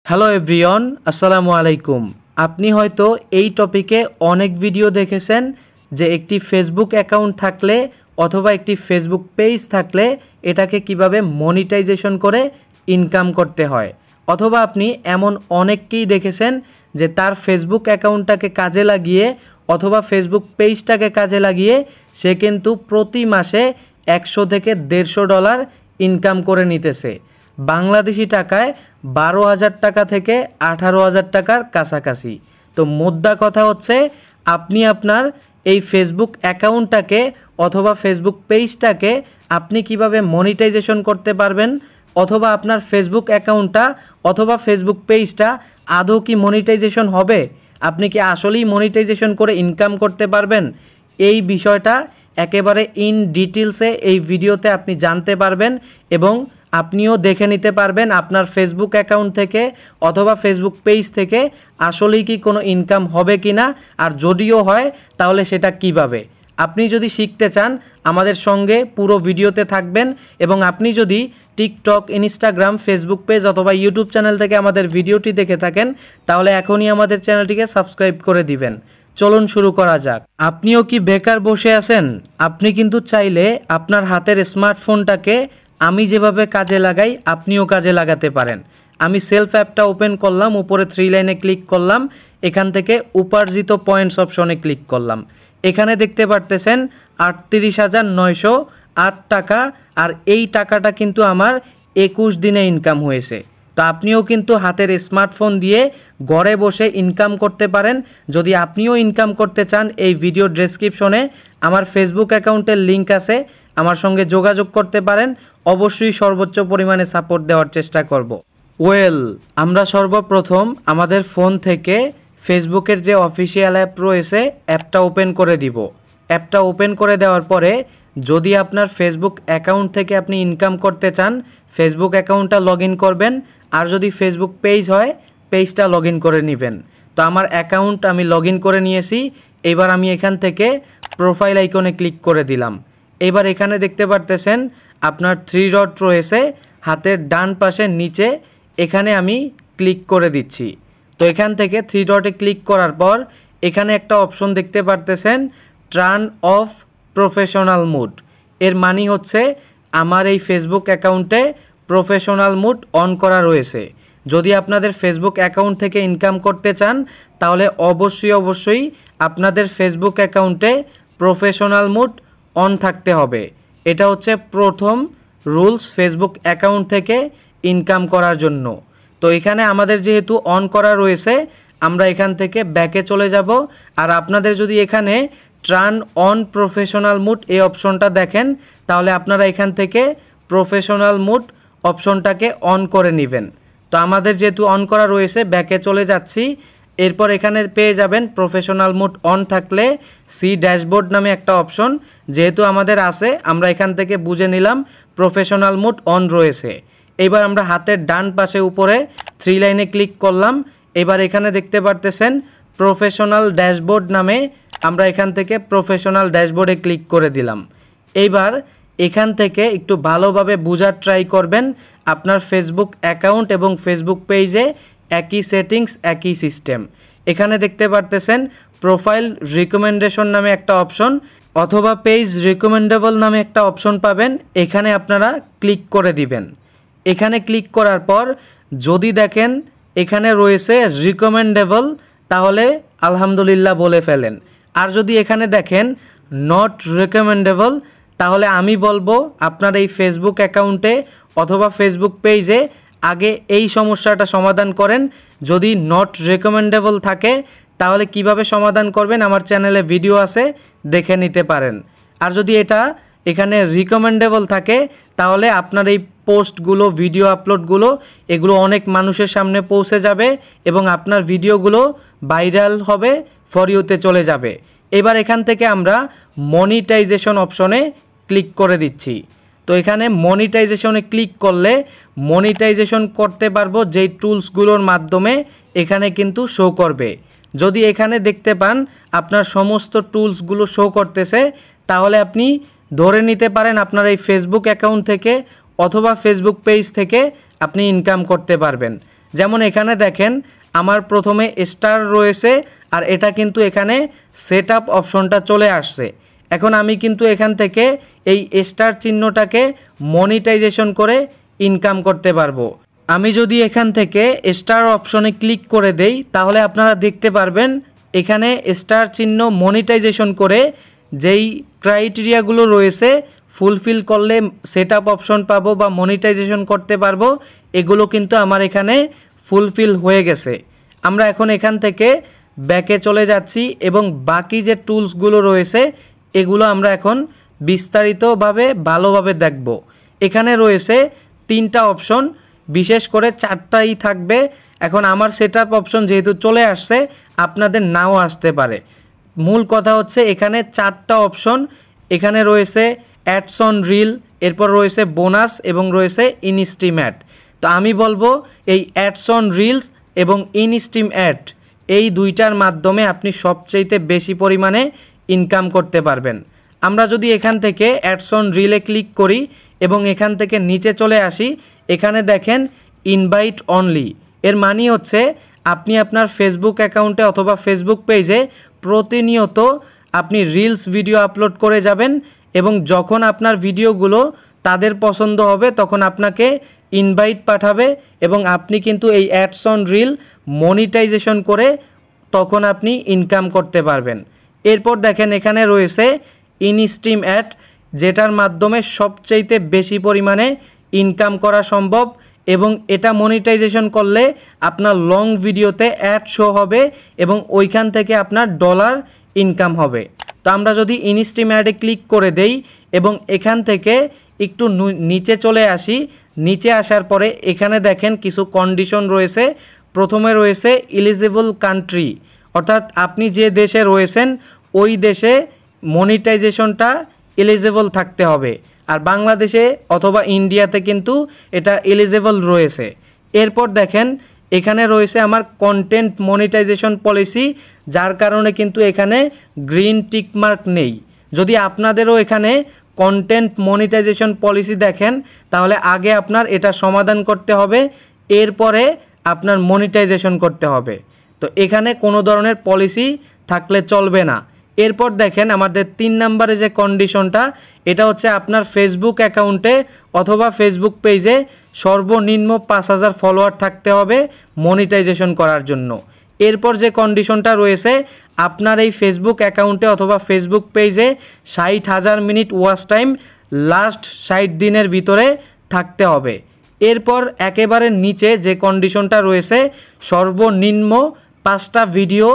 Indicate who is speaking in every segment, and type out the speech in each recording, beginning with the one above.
Speaker 1: Hello everyone, আসসালামু আলাইকুম। আপনি হয়তো এই টপিকে অনেক ভিডিও দেখেছেন যে একটি ফেসবুক অ্যাকাউন্ট থাকলে অথবা একটি ফেসবুক পেজ থাকলে এটাকে কিভাবে মনিটাইজেশন করে ইনকাম করতে হয়, অথবা আপনি এমন অনেককেই দেখেছেন যে তার ফেসবুক অ্যাকাউন্টটাকে কাজে লাগিয়ে অথবা ফেসবুক পেজটাকে কাজে লাগিয়ে সে কিন্তু প্রতি মাসে 100 থেকে $150 ইনকাম করে নিতেছে। বাংলাদেশি টাকায় 12,000 টাকা থেকে 18,000 টাকার কাছাকাছি। তো মোদ্দা কথা হচ্ছে, আপনি আপনার এই ফেসবুক অ্যাকাউন্টটাকে অথবা ফেসবুক পেজটাকে আপনি কিভাবে মনিটাইজেশন করতে পারবেন, অথবা আপনার ফেসবুক অ্যাকাউন্টটা অথবা ফেসবুক পেজটা আদৌ কি মনিটাইজেশন হবে, আপনি কি আসলেই মনিটাইজেশন করে ইনকাম করতে পারবেন, এই বিষয়টা একেবারে ইন ডিটেলসে এই ভিডিওতে আপনি জানতে পারবেন এবং আপনিও দেখে নিতে পারবেন আপনার ফেসবুক অ্যাকাউন্ট থেকে অথবা ফেসবুক পেজ থেকে আসলেই কি কোনো ইনকাম হবে কি না, আর যদিও হয় তাহলে সেটা কিভাবে। আপনি যদি শিখতে চান আমাদের সঙ্গে পুরো ভিডিওতে থাকবেন, এবং আপনি যদি টিকটক, ইনস্টাগ্রাম, ফেসবুক পেজ অথবা ইউটিউব চ্যানেল থেকে আমাদের ভিডিওটি দেখে থাকেন তাহলে এখনই আমাদের চ্যানেলটিকে সাবস্ক্রাইব করে দিবেন। চলুন শুরু করা যাক। আপনিও কি বেকার বসে আছেন? আপনি কিন্তু চাইলে আপনার হাতের স্মার্টফোনটাকে আমি যেভাবে কাজে লাগাই আপনিও কাজে লাগাতে পারেন। আমি সেলফ অ্যাপটা ওপেন করলাম, উপরে 3 লাইনে ক্লিক করলাম, এখান থেকে উপার্জিত পয়েন্টস অপশনে ক্লিক করলাম। এখানে দেখতে পারতেছেন 38,908 টাকা, আর এই টাকাটা কিন্তু আমার 21 দিনে ইনকাম হয়েছে। তো আপনিও কিন্তু হাতের স্মার্টফোন দিয়ে ঘরে বসে ইনকাম করতে পারেন। যদি আপনিও ইনকাম করতে চান, এই ভিডিও ডেসক্রিপশনে আমার ফেসবুক অ্যাকাউন্টের লিঙ্ক আছে, আমার সঙ্গে যোগাযোগ করতে পারেন। অবশ্যই সর্বোচ্চ পরিমাণে সাপোর্ট দেওয়ার চেষ্টা করব। আমরা সর্বপ্রথম আমাদের ফোন থেকে ফেসবুকের যে অফিসিয়াল অ্যাপ রয়েছে অ্যাপটা ওপেন করে দিব। অ্যাপটা ওপেন করে দেওয়ার পরে যদি আপনার ফেসবুক অ্যাকাউন্ট থেকে আপনি ইনকাম করতে চান, ফেসবুক অ্যাকাউন্টটা লগ ইন করবেন, আর যদি ফেসবুক পেজ হয় পেজটা লগ ইন করে নেবেন। তো আমার অ্যাকাউন্ট আমি লগ ইন করে নিয়েছি। এবার আমি এখান থেকে প্রোফাইল আইকনে ক্লিক করে দিলাম। এবার এখানে দেখতে পারতেছেন আপনার 3 ডট রয়েছে হাতের ডান পাশে নিচে, এখানে আমি ক্লিক করে দিচ্ছি। তো এখান থেকে 3 ডটে ক্লিক করার পর এখানে একটা অপশন দেখতে পারতেছেন টার্ন অফ প্রফেশনাল মুড। এর মানে হচ্ছে আমার এই ফেসবুক অ্যাকাউন্টে প্রফেশনাল মুড অন করা রয়েছে। যদি আপনাদের ফেসবুক অ্যাকাউন্ট থেকে ইনকাম করতে চান তাহলে অবশ্যই আপনাদের ফেসবুক অ্যাকাউন্টে প্রফেশনাল মুড অন থাকতে হবে। এটা হচ্ছে প্রথম রুলস ফেসবুক অ্যাকাউন্ট থেকে ইনকাম করার জন্য। তো এখানে আমাদের যেহেতু অন করা রয়েছে, আমরা এখান থেকে ব্যাকে চলে যাব। আর আপনাদের যদি এখানে টার্ন অন প্রফেশনাল মুড এই অপশনটা দেখেন তাহলে আপনারা এখান থেকে প্রফেশনাল মুড অপশনটাকে অন করে নেবেন। তো আমাদের যেহেতু অন করা রয়েছে ব্যাকে চলে যাচ্ছি। এরপর এখানে পেয়ে যাবেন প্রফেশনাল মুড অন থাকলে সি ড্যাশবোর্ড নামে একটা অপশন, যেহেতু আমাদের আছে আমরা এখান থেকে বুঝে নিলাম প্রফেশনাল মুড অন রয়েছে। এবার আমরা হাতের ডান পাশে উপরে 3 লাইনে ক্লিক করলাম। এবার এখানে দেখতে পারতেছেন প্রফেশনাল ড্যাশবোর্ড নামে, আমরা এখান থেকে প্রফেশনাল ড্যাশবোর্ডে ক্লিক করে দিলাম। এইবার এখান থেকে একটু ভালোভাবে বোঝার ট্রাই করবেন। আপনার ফেসবুক অ্যাকাউন্ট এবং ফেসবুক পেজে একই সেটিংস, একই সিস্টেম। এখানে দেখতে পারতেছেন প্রোফাইল রিকমেন্ডেশন নামে একটা অপশন অথবা পেজ রিকমেন্ডেবল নামে একটা অপশন পাবেন, এখানে আপনারা ক্লিক করে দিবেন। এখানে ক্লিক করার পর যদি দেখেন এখানে রয়েছে রিকমেন্ডেবল তাহলে আলহামদুলিল্লাহ বলে ফেলেন, আর যদি এখানে দেখেন নট রিকমেন্ডেবল তাহলে আমি বলবো আপনার এই ফেসবুক অ্যাকাউন্টে অথবা ফেসবুক পেজে আগে এই সমস্যাটা সমাধান করেন। যদি নট রিকমেন্ডেবল থাকে তাহলে কিভাবে সমাধান করবেন আমার চ্যানেলে ভিডিও আছে, দেখে নিতে পারেন। আর যদি এটা এখানে রিকমেন্ডেবল থাকে তাহলে আপনার এই পোস্টগুলো, ভিডিও আপলোডগুলো এগুলো অনেক মানুষের সামনে পৌঁছে যাবে এবং আপনার ভিডিওগুলো ভাইরাল হবে, ফর ইউতে চলে যাবে। এবার এখান থেকে আমরা মনিটাইজেশন অপশনে ক্লিক করে দিচ্ছি। তো এখানে মনিটাইজেশনে ক্লিক করলে মনিটাইজেশন করতে পারবো যেই টুলসগুলোর মাধ্যমে এখানে কিন্তু শো করবে। যদি এখানে দেখতে পান আপনার সমস্ত টুলসগুলো শো করতেছে তাহলে আপনি ধরে নিতে পারেন আপনার এই ফেসবুক অ্যাকাউন্ট থেকে অথবা ফেসবুক পেজ থেকে আপনি ইনকাম করতে পারবেন। যেমন এখানে দেখেন আমার প্রথমে স্টার রয়েছে আর এটা কিন্তু এখানে সেট আপ অপশনটা চলে আসছে। এখন আমি কিন্তু এখান থেকে এই স্টার চিহ্নটাকে মনিটাইজেশন করে ইনকাম করতে পারবো। আমি যদি এখান থেকে স্টার অপশনে ক্লিক করে দেই তাহলে আপনারা দেখতে পারবেন এখানে স্টার চিহ্ন মনিটাইজেশন করে যেই ক্রাইটেরিয়াগুলো রয়েছে ফুলফিল করলে সেট আপ অপশন পাবো বা মনিটাইজেশন করতে পারবো, এগুলো কিন্তু আমার এখানে ফুলফিল হয়ে গেছে। আমরা এখন এখান থেকে ব্যাকে চলে যাচ্ছি এবং বাকি যে টুলসগুলো রয়েছে এগুলো আমরা এখন বিস্তারিতভাবে ভালোভাবে দেখব। এখানে রয়েছে 3টা অপশন, বিশেষ করে 4টাই থাকবে। এখন আমার সেট আপ অপশন যেহেতু চলে আসছে আপনাদের নাও আসতে পারে। মূল কথা হচ্ছে এখানে 4টা অপশন, এখানে রয়েছে অ্যাডস অন রিল, এরপর রয়েছে বোনাস এবং রয়েছে ইনস্ট্রিম অ্যাড। তো আমি বলবো এই অ্যাডস অন রিলস এবং ইনস্ট্রিম অ্যাড এই 2টার মাধ্যমে আপনি সবচেয়ে বেশি পরিমাণে ইনকাম করতে পারবেন। আমরা যদি এখান থেকে অ্যাডস অন রিলে ক্লিক করি এবং এখান থেকে নিচে চলে আসি, এখানে দেখেন ইনভাইট অনলি, এর মানে হচ্ছে আপনি আপনার ফেসবুক অ্যাকাউন্টে অথবা ফেসবুক পেজে প্রতিনিয়ত আপনি রিলস ভিডিও আপলোড করে যাবেন এবং যখন আপনার ভিডিওগুলো তাদের পছন্দ হবে তখন আপনাকে ইনভাইট পাঠাবে এবং আপনি কিন্তু এই অ্যাডস অন রিল মনিটাইজেশন করে তখন আপনি ইনকাম করতে পারবেন। এরপর দেখেন এখানে রয়েছে ইনস্ট্রিম অ্যাড, যেটার মাধ্যমে সবচাইতে বেশি পরিমাণে ইনকাম করা সম্ভব এবং এটা মনিটাইজেশন করলে আপনার লং ভিডিওতে অ্যাড শো হবে এবং ওইখান থেকে আপনার ডলার ইনকাম হবে। তো আমরা যদি ইনস্ট্রিম অ্যাডে ক্লিক করে দেই এবং এখান থেকে একটু নিচে চলে আসি, নিচে আসার পরে এখানে দেখেন কিছু কন্ডিশন রয়েছে। প্রথমে রয়েছে এলিজিবল কান্ট্রি, অর্থাৎ আপনি যে দেশে রয়েছেন ওই দেশে মনিটাইজেশনটা এলিজিবল থাকতে হবে, আর বাংলাদেশে অথবা ইন্ডিয়াতে কিন্তু এটা এলিজিবল রয়েছে। এরপর দেখেন এখানে রয়েছে আমার কন্টেন্ট মনিটাইজেশন পলিসি, যার কারণে কিন্তু এখানে গ্রিন টিকমার্ক নেই। যদি আপনাদেরও এখানে কন্টেন্ট মনিটাইজেশন পলিসি দেখেন তাহলে আগে আপনার এটা সমাধান করতে হবে, এরপরে আপনার মনিটাইজেশন করতে হবে। তো এখানে কোনো ধরনের পলিসি থাকলে চলবে না। এরপর দেখেন আমাদের 3 নম্বরে যে কন্ডিশনটা, এটা হচ্ছে আপনার ফেসবুক অ্যাকাউন্টে অথবা ফেসবুক পেজে সর্বনিম্ন 5000 ফলোয়ার থাকতে হবে মনিটাইজেশন করার জন্য। এরপর যে কন্ডিশনটা রয়েছে আপনার এই ফেসবুক অ্যাকাউন্টে অথবা ফেসবুক পেজে 60,000 মিনিট ওয়াচ টাইম লাস্ট 60 দিনের ভিতরে থাকতে হবে। এরপর একেবারে নিচে যে কন্ডিশনটা রয়েছে সর্বনিম্ন 5টা ভিডিও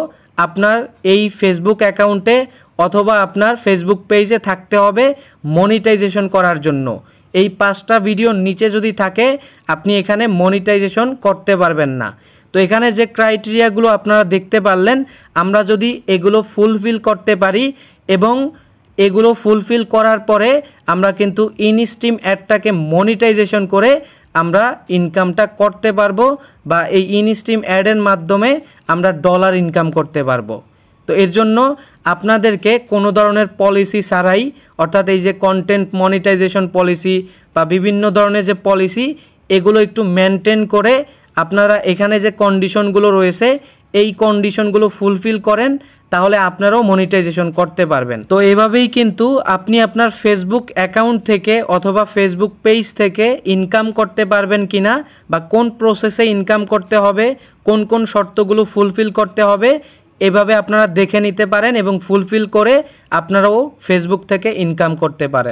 Speaker 1: আপনার এই ফেসবুক অ্যাকাউন্টে অথবা আপনার ফেসবুক পেজে থাকতে হবে মনিটাইজেশন করার জন্য। এই 5টা ভিডিওর নিচে যদি থাকে আপনি এখানে মনিটাইজেশন করতে পারবেন না। তো এখানে যে ক্রাইটেরিয়াগুলো আপনারা দেখতে পারলেন, আমরা যদি এগুলো ফুলফিল করতে পারি এবং এগুলো ফুলফিল করার পরে আমরা কিন্তু ইনস্ট্রিম অ্যাডটাকে মনিটাইজেশন করে আমরা ইনকামটা করতে পারবো বা এই ইনস্ট্রিম অ্যাডের মাধ্যমে আমরা ডলার ইনকাম করতে পারবো। তো এর জন্য আপনাদেরকে কোনো ধরনের পলিসি ছাড়াই, অর্থাৎ এই যে কন্টেন্ট মনিটাইজেশন পলিসি বা বিভিন্ন ধরনের যে পলিসি এগুলো একটু মেনটেন করে আপনারা এখানে যে কন্ডিশনগুলো রয়েছে এই কন্ডিশনগুলো ফুলফিল করেন, তাহলে আপনারাও মনিটাইজেশন করতে পারবেন। তো এভাবেই কিন্তু আপনি আপনার ফেসবুক অ্যাকাউন্ট থেকে অথবা ফেসবুক পেজ থেকে ইনকাম করতে পারবেন কিনা বা কোন প্রসেসে ইনকাম করতে হবে, কোন কোন শর্তগুলো ফুলফিল করতে হবে, এভাবে আপনারা দেখে নিতে পারেন এবং ফুলফিল করে আপনারাও ফেসবুক থেকে ইনকাম করতে পারেন।